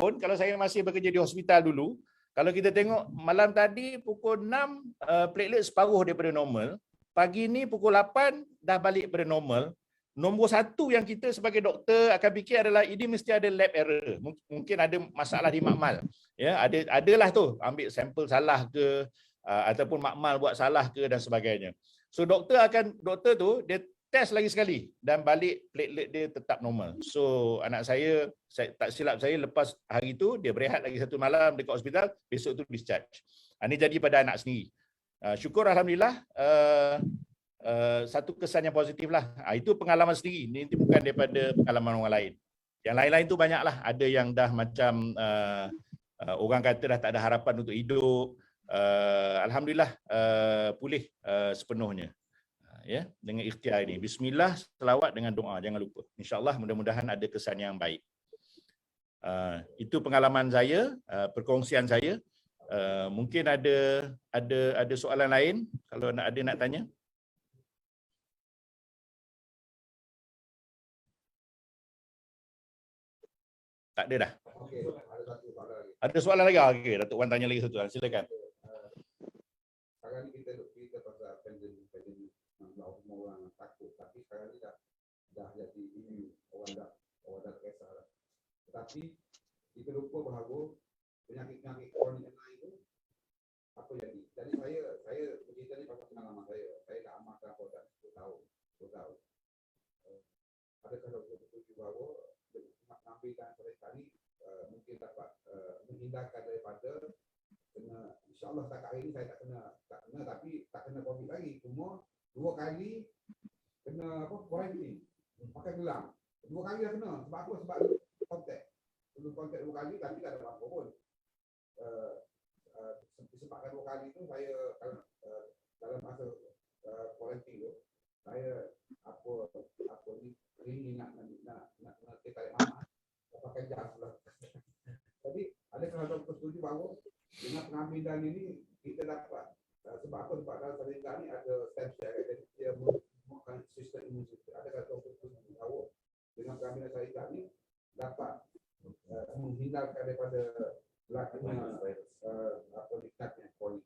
[SPEAKER 1] masih bekerja di hospital dulu, kalau kita tengok malam tadi pukul 6 platelet separuh daripada normal, pagi ni pukul 8 dah balik pada normal. Nombor satu yang kita sebagai doktor akan fikir adalah ini mesti ada lab error. Mungkin ada masalah di makmal. Ya, adalah tu, ambil sampel salah ke ataupun makmal buat salah ke dan sebagainya. So doktor tu dia test lagi sekali dan balik platelet dia tetap normal. So anak saya tak silap saya, lepas hari tu dia berehat lagi 1 malam dekat hospital, besok tu discharge. Ini jadi pada anak sendiri. Syukur alhamdulillah, satu kesan yang positif lah. Itu pengalaman sendiri. Ini bukan daripada pengalaman orang lain. Yang lain-lain tu banyaklah. Ada yang dah macam orang kata dah tak ada harapan untuk hidup. Alhamdulillah pulih sepenuhnya. Ya, dengan ikhtiar ini. Bismillah, selawat dengan doa, jangan lupa. InsyaAllah mudah-mudahan ada kesan yang baik. Itu pengalaman saya, perkongsian saya. Mungkin ada soalan lain kalau ada nak tanya. Tak ada dah.
[SPEAKER 2] Okey, ada satu soalan lagi.
[SPEAKER 1] Ada soalan lagi? Okey, Datuk Wan tanya lagi satu. Silakan.
[SPEAKER 2] Sekarang ni kita pasal pandemik orang takut, tapi sekarang ni dah jadi immune, orang dah kisah. Tapi kita lupa bahawa penyakit-penyakit kronik yang lain tu apa jadi. Jadi saya bercerita ni pasal pengalaman saya. Saya dah amalkan produk 10 tahun. Adakah doktor setuju bahawa mengambilkan mereka ni mungkin dapat menghindarkan daripada kena, insyaAllah setakat hari ni saya tak kena tapi tak kena COVID lagi. Cuma 2 kali kena quarantine, pakai gelang. 2 kali dah kena. Sebab apa? Sebab kontak 2 kali tapi tak ada apa-apa pun. Disebabkan 2 kali tu saya dalam masa quarantine tu saya ini nak tarik mama pakai jas pula. Jadi adakah doktor setuju bahawa dengan pengambilan ini kita dapat sebab apa? Sebab dalam cerita ni ada stem cell, jadi dia merupakan sistem imun kita. Adakah doktor setuju bahawa dengan pengambilan cerita ni dapat menghindarkan daripada berlakunya dekatnya kronik?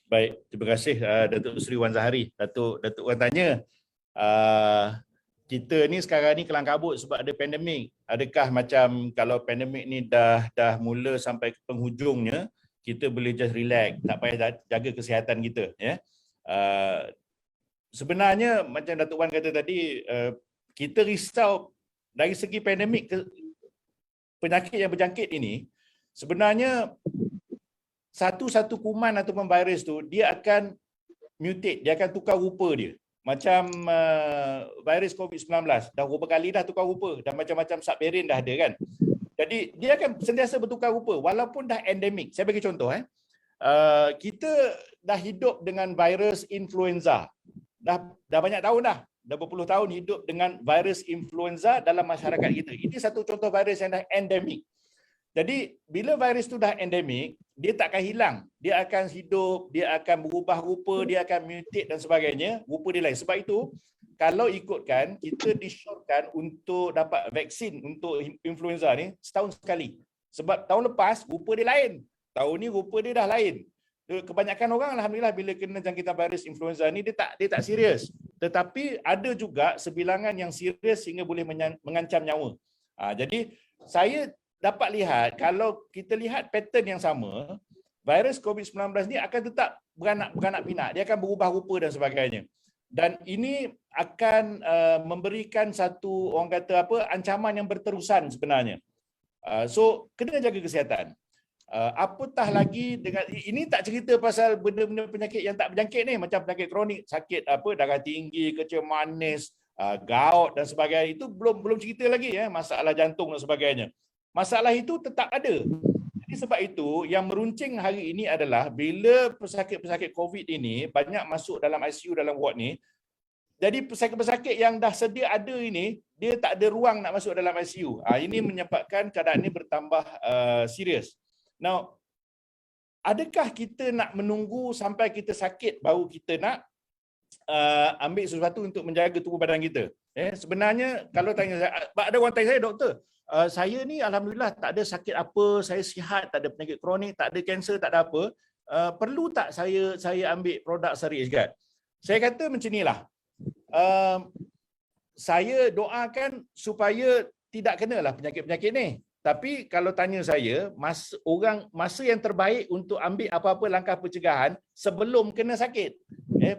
[SPEAKER 1] Baik, terima kasih Datuk Seri Wan Zahari. Datuk Wan tanya, kita ni sekarang ni kelang kabut sebab ada pandemik. Adakah macam kalau pandemik ni dah mula sampai ke penghujungnya, kita boleh just relax, tak payah jaga kesihatan kita, ya. Sebenarnya macam Datuk Wan kata tadi, kita risau dari segi pandemik, penyakit yang berjangkit ini sebenarnya satu kuman ataupun virus tu dia akan mutate, dia akan tukar rupa dia. Macam virus COVID-19 dah beberapa kali dah tukar rupa, dah macam-macam subvariant dah ada kan. Jadi dia akan sentiasa bertukar rupa walaupun dah endemik. Saya bagi contoh, kita dah hidup dengan virus influenza. Dah banyak tahun dah berpuluh tahun hidup dengan virus influenza dalam masyarakat kita. Ini satu contoh virus yang dah endemik. Jadi bila virus tu dah endemik, dia takkan hilang. Dia akan hidup, dia akan berubah rupa, dia akan mutate dan sebagainya, rupa dia lain. Sebab itu, kalau ikutkan, kita disyorkan untuk dapat vaksin untuk influenza ni setahun sekali. Sebab tahun lepas, rupa dia lain. Tahun ni rupa dia dah lain. Kebanyakan orang alhamdulillah bila kena jangkitan virus influenza ni dia tak serius. Tetapi ada juga sebilangan yang serius sehingga boleh mengancam nyawa. Jadi saya dapat lihat, kalau kita lihat pattern yang sama, virus COVID-19 ni akan tetap beranak pinak. Dia akan berubah rupa dan sebagainya. Dan ini akan memberikan satu, orang kata apa, ancaman yang berterusan sebenarnya. So, kena jaga kesihatan. Apatah lagi dengan, ini tak cerita pasal benda-benda penyakit yang tak berjangkit ni, macam penyakit kronik, sakit apa, darah tinggi, kecil manis, gout dan sebagainya. Itu belum cerita lagi masalah jantung dan sebagainya. Masalah itu tetap ada. Jadi sebab itu yang meruncing hari ini adalah bila pesakit-pesakit COVID ini banyak masuk dalam ICU, dalam ward ni, jadi pesakit-pesakit yang dah sedia ada ini, dia tak ada ruang nak masuk dalam ICU. Ini menyebabkan keadaan ini bertambah serius. Now, adakah kita nak menunggu sampai kita sakit baru kita nak ambil sesuatu untuk menjaga tubuh badan kita? Sebenarnya kalau tanya saya, ada orang tanya saya, doktor, saya ni alhamdulillah tak ada sakit apa, saya sihat, tak ada penyakit kronik, tak ada kanser, tak ada apa. Perlu tak saya ambil produk Sari Asgard? Saya kata macam inilah. Saya doakan supaya tidak kenalah penyakit-penyakit ni. Tapi kalau tanya saya, masa yang terbaik untuk ambil apa-apa langkah pencegahan sebelum kena sakit.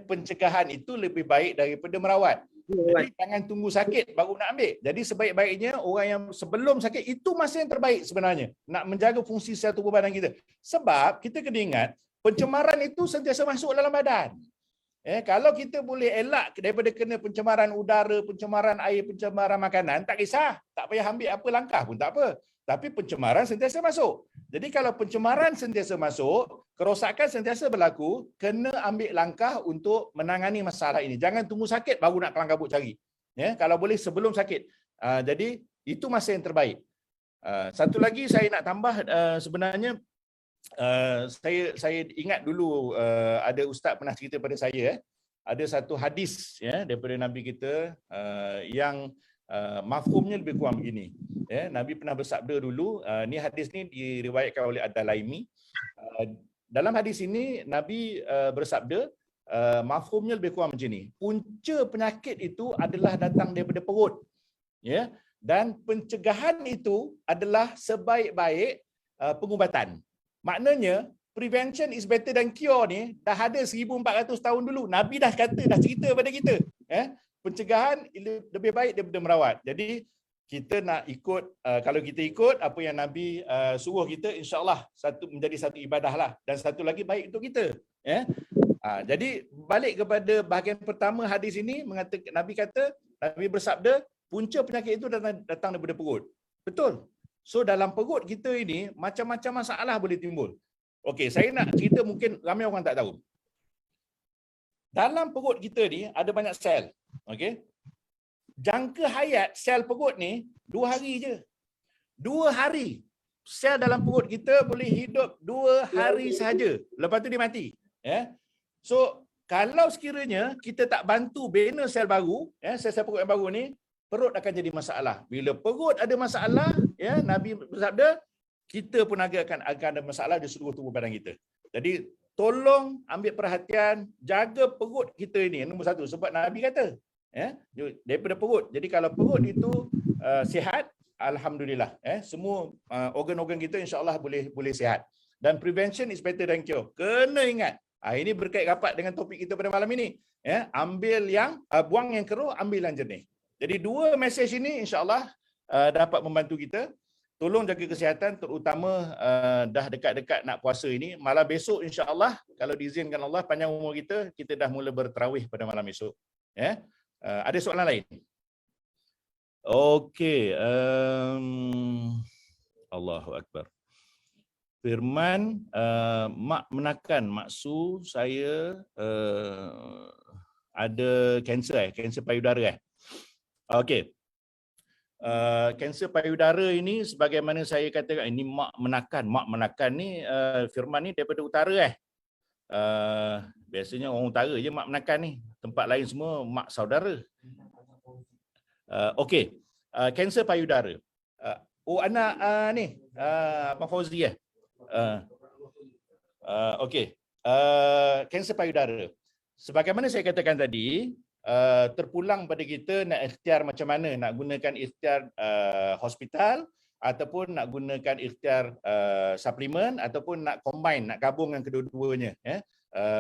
[SPEAKER 1] Pencegahan itu lebih baik daripada merawat. Jadi jangan tunggu sakit baru nak ambil. Jadi sebaik-baiknya orang yang sebelum sakit itu masa yang terbaik sebenarnya nak menjaga fungsi sel tubuh badan kita. Sebab kita kena ingat pencemaran itu sentiasa masuk dalam badan. Kalau kita boleh elak daripada kena pencemaran udara, pencemaran air, pencemaran makanan, tak kisah. Tak payah ambil apa langkah pun tak apa. Tapi pencemaran sentiasa masuk. Jadi kalau pencemaran sentiasa masuk, kerosakan sentiasa berlaku, kena ambil langkah untuk menangani masalah ini. Jangan tunggu sakit baru nak kelang kabut cari. Kalau boleh sebelum sakit. Jadi itu masa yang terbaik. Satu lagi saya nak tambah, sebenarnya saya ingat dulu ada ustaz pernah cerita pada saya, ada satu hadis daripada Nabi kita yang mafhumnya lebih kurang begini. Nabi pernah bersabda dulu, ni hadis ni diriwayatkan oleh Ad-Dalaimi. Dalam hadis ini Nabi bersabda, mafhumnya lebih kurang macam ni. Punca penyakit itu adalah datang daripada perut. Dan pencegahan itu adalah sebaik-baik pengubatan. Maknanya prevention is better than cure ni dah ada 1400 tahun dulu. Nabi dah kata, dah cerita pada kita. Pencegahan lebih baik daripada merawat. Jadi kita nak ikut, kalau kita ikut apa yang Nabi suruh kita, insya-Allah menjadi satu ibadah lah. Dan satu lagi baik untuk kita. Jadi balik kepada bahagian pertama hadis ini, Nabi bersabda, punca penyakit itu datang daripada perut. Betul. So dalam perut kita ini macam-macam masalah boleh timbul. Okey, saya nak cerita mungkin ramai orang tak tahu. Dalam perut kita ni ada banyak sel. Okey. Jangka hayat sel perut ni 2 hari je. 2 hari. Sel dalam perut kita boleh hidup 2 hari sahaja. Lepas tu dia mati. So kalau sekiranya kita tak bantu bina sel baru, sel-sel perut yang baru ni, perut akan jadi masalah. Bila perut ada masalah, Nabi bersabda, kita pun akan ada masalah di seluruh tubuh badan kita. Jadi tolong ambil perhatian, jaga perut kita ini nombor 1, sebab Nabi kata, daripada perut. Jadi kalau perut itu sihat, alhamdulillah, semua organ-organ kita insya-Allah boleh sihat. Dan prevention is better than cure. Kena ingat. Ini berkait rapat dengan topik kita pada malam ini. Ambil yang buang yang keruh, ambil yang jernih. Jadi 2 mesej ini insya-Allah dapat membantu kita. Tolong jaga kesihatan, terutama dah dekat-dekat nak puasa ini. Malam besok insya-Allah, kalau diizinkan Allah panjang umur kita dah mula bertarawih pada malam esok. Ada soalan lain? Okey, Allahu Akbar. Firman, mak menakan maksu saya ada kanser payudara. Okey. kanser payudara ini sebagaimana saya katakan, ini mak menakan ni firman ni daripada utara biasanya orang utara je mak menakan ni, tempat lain semua mak saudara. Okey, kanser payudara. Anak ni Abang Fauzi okey, kanser payudara. Sebagaimana saya katakan tadi, terpulang pada kita nak ikhtiar macam mana, nak gunakan ikhtiar hospital ataupun nak gunakan ikhtiar suplemen ataupun nak combine, nak gabung dengan kedua-duanya.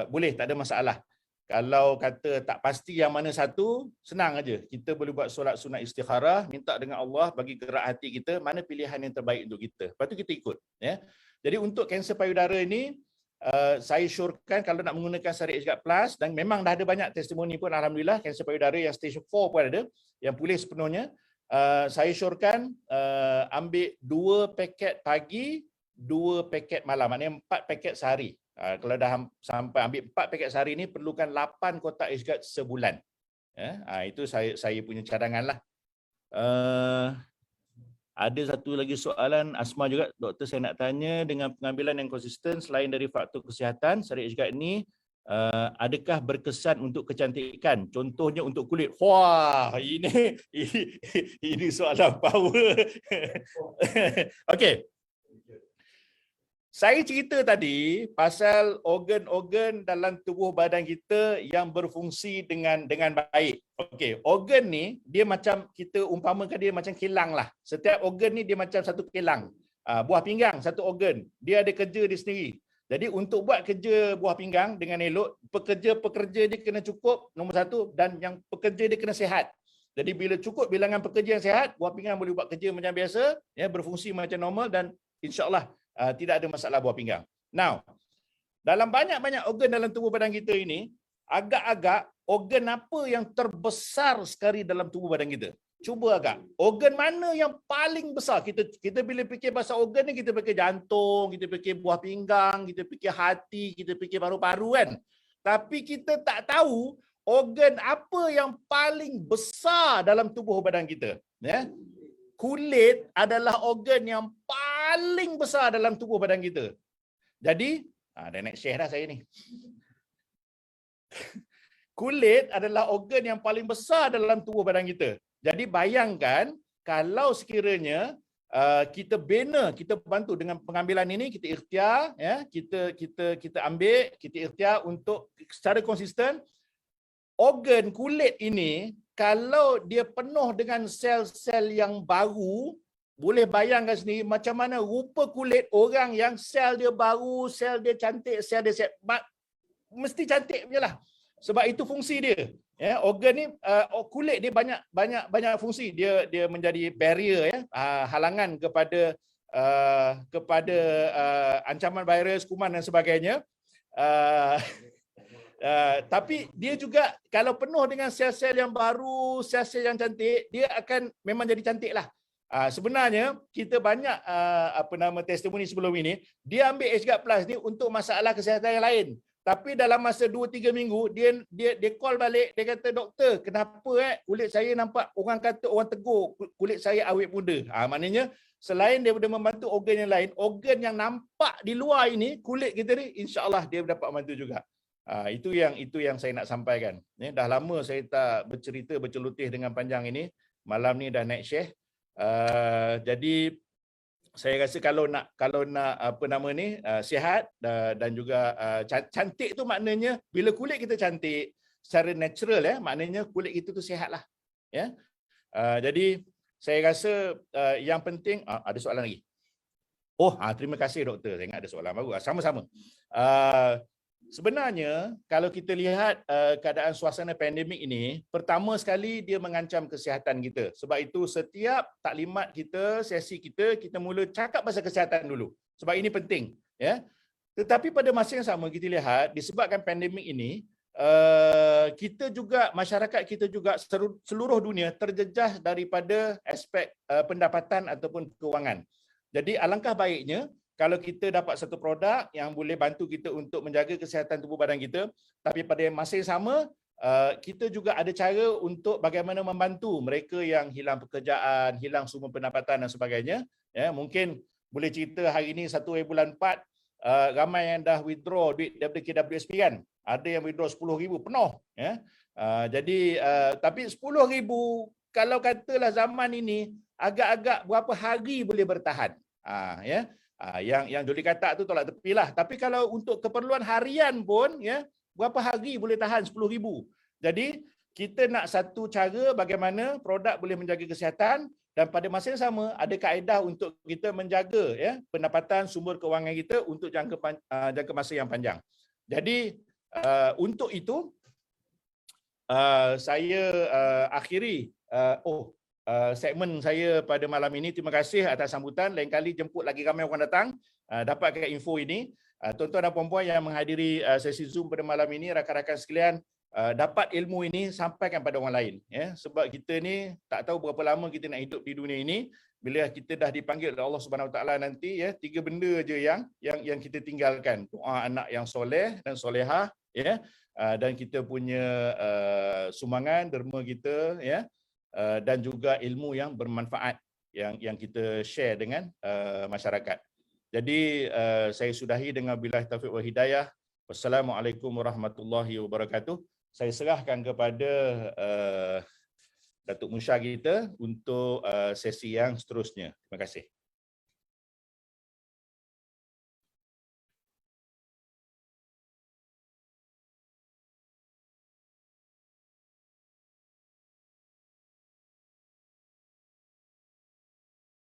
[SPEAKER 1] Boleh, tak ada masalah. Kalau kata tak pasti yang mana satu, senang aja. Kita boleh buat solat sunat istikharah, minta dengan Allah bagi gerak hati kita mana pilihan yang terbaik untuk kita. Lepas tu kita ikut. Jadi untuk kanser payudara ini, saya syorkan kalau nak menggunakan Syariah Ijgat Plus, dan memang dah ada banyak testimoni pun alhamdulillah, kanser payudara yang stage 4 pun ada, yang pulih sepenuhnya. Saya syorkan ambil 2 paket pagi, 2 paket malam, maknanya 4 paket sehari. Kalau dah sampai ambil 4 paket sehari ni, perlukan 8 kotak Ijgat sebulan. Itu saya punya cadangan lah. Ada satu lagi soalan Asma juga, doktor, saya nak tanya, dengan pengambilan yang konsisten selain dari faktor kesihatan, Syariah Ijgat ini adakah berkesan untuk kecantikan? Contohnya untuk kulit. Wah, ini soalan power. Okey. Saya cerita tadi pasal organ-organ dalam tubuh badan kita yang berfungsi dengan baik. Okey, organ ni dia macam, kita umpamakan dia macam kilang lah. Setiap organ ni dia macam satu kilang. Buah pinggang satu organ, dia ada kerja dia sendiri. Jadi untuk buat kerja buah pinggang dengan elok, pekerja dia kena cukup nombor satu, dan yang pekerja dia kena sihat. Jadi bila cukup bilangan pekerja yang sihat, buah pinggang boleh buat kerja macam biasa, berfungsi macam normal, dan insya-Allah tidak ada masalah buah pinggang. Now, dalam banyak-banyak organ dalam tubuh badan kita ini, agak-agak organ apa yang terbesar sekali dalam tubuh badan kita? Cuba agak. Organ mana yang paling besar? Kita bila fikir pasal organ ni, kita fikir jantung, kita fikir buah pinggang, kita fikir hati, kita fikir paru-paru kan. Tapi kita tak tahu organ apa yang paling besar dalam tubuh badan kita. Kulit adalah organ yang paling besar dalam tubuh badan kita. Jadi, dah naik syekh dah saya ni. Kulit adalah organ yang paling besar dalam tubuh badan kita. Jadi bayangkan kalau sekiranya kita bina, kita bantu dengan pengambilan ini, kita ikhtiar, kita ambil, kita ikhtiar untuk secara konsisten, organ kulit ini kalau dia penuh dengan sel-sel yang baru, boleh bayangkan sendiri macam mana rupa kulit orang yang sel dia baru, sel dia cantik, sel dia sihat. Mesti cantik je lah. Sebab itu fungsi dia. Organ ni, kulit dia banyak fungsi. Dia menjadi barrier, halangan kepada ancaman virus, kuman dan sebagainya. Tapi dia juga kalau penuh dengan sel-sel yang baru, sel-sel yang cantik, dia akan memang jadi cantik lah. Sebenarnya kita banyak testimoni sebelum ini, dia ambil Ijgat Plus ni untuk masalah kesihatan yang lain. Tapi dalam masa 2-3 minggu dia call balik, dia kata, doktor, kenapa kulit saya nampak orang kata, orang tegur kulit saya awet muda. Maknanya selain daripada membantu organ yang lain, organ yang nampak di luar ini, kulit kita ni, insya-Allah dia dapat membantu juga. Itu yang saya nak sampaikan. Dah lama saya tak bercerita berceloteh dengan panjang ini. Malam ni dah naik syekh. Jadi saya rasa kalau nak sihat dan juga cantik tu maknanya bila kulit kita cantik secara natural, maknanya kulit kita tu sihatlah. Jadi saya rasa yang penting, ada soalan lagi. Terima kasih doktor. Saya ingat ada soalan baru. Sama-sama. Sebenarnya kalau kita lihat keadaan suasana pandemik ini, pertama sekali dia mengancam kesihatan kita. Sebab itu setiap taklimat kita, sesi kita mula cakap pasal kesihatan dulu. Sebab ini penting. Tetapi pada masa yang sama kita lihat disebabkan pandemik ini, kita juga, masyarakat kita juga seluruh dunia terjejah daripada aspek pendapatan ataupun kewangan. Jadi alangkah baiknya kalau kita dapat satu produk yang boleh bantu kita untuk menjaga kesihatan tubuh badan kita, tapi pada masa yang sama, kita juga ada cara untuk bagaimana membantu mereka yang hilang pekerjaan, hilang sumber pendapatan dan sebagainya. Ya, mungkin boleh cerita hari ini 1 bulan 4 ramai yang dah withdraw duit daripada KWSP kan. Ada yang withdraw 10,000 penuh. Ya. Jadi tapi 10,000 kalau katalah zaman ini agak-agak berapa hari boleh bertahan. Ya. Yang Jody kata tu tolak tepilah. Tapi kalau untuk keperluan harian pun ya, berapa hari boleh tahan 10,000. Jadi kita nak satu cara bagaimana produk boleh menjaga kesihatan dan pada masa yang sama ada kaedah untuk kita menjaga ya pendapatan sumber kewangan kita untuk jangka masa yang panjang. Jadi untuk itu saya akhiri segmen saya pada malam ini. Terima kasih atas sambutan. Lain kali jemput lagi ramai orang datang dapatkan info ini. Tuan-tuan dan puan-puan yang menghadiri sesi Zoom pada malam ini, rakan-rakan sekalian, dapat ilmu ini sampaikan pada orang lain ya, sebab kita ni tak tahu berapa lama kita nak hidup di dunia ini. Bila kita dah dipanggil oleh Allah Subhanahu Wa Taala nanti ya, 3 benda je yang kita tinggalkan. Doa anak yang soleh dan solehah ya, dan kita punya sumbangan derma kita ya, dan juga ilmu yang bermanfaat yang kita share dengan masyarakat. Jadi saya sudahi dengan billahi taufiq wal hidayah. Wassalamualaikum warahmatullahi wabarakatuh. Saya serahkan kepada Datuk Musya kita untuk sesi yang seterusnya. Terima kasih.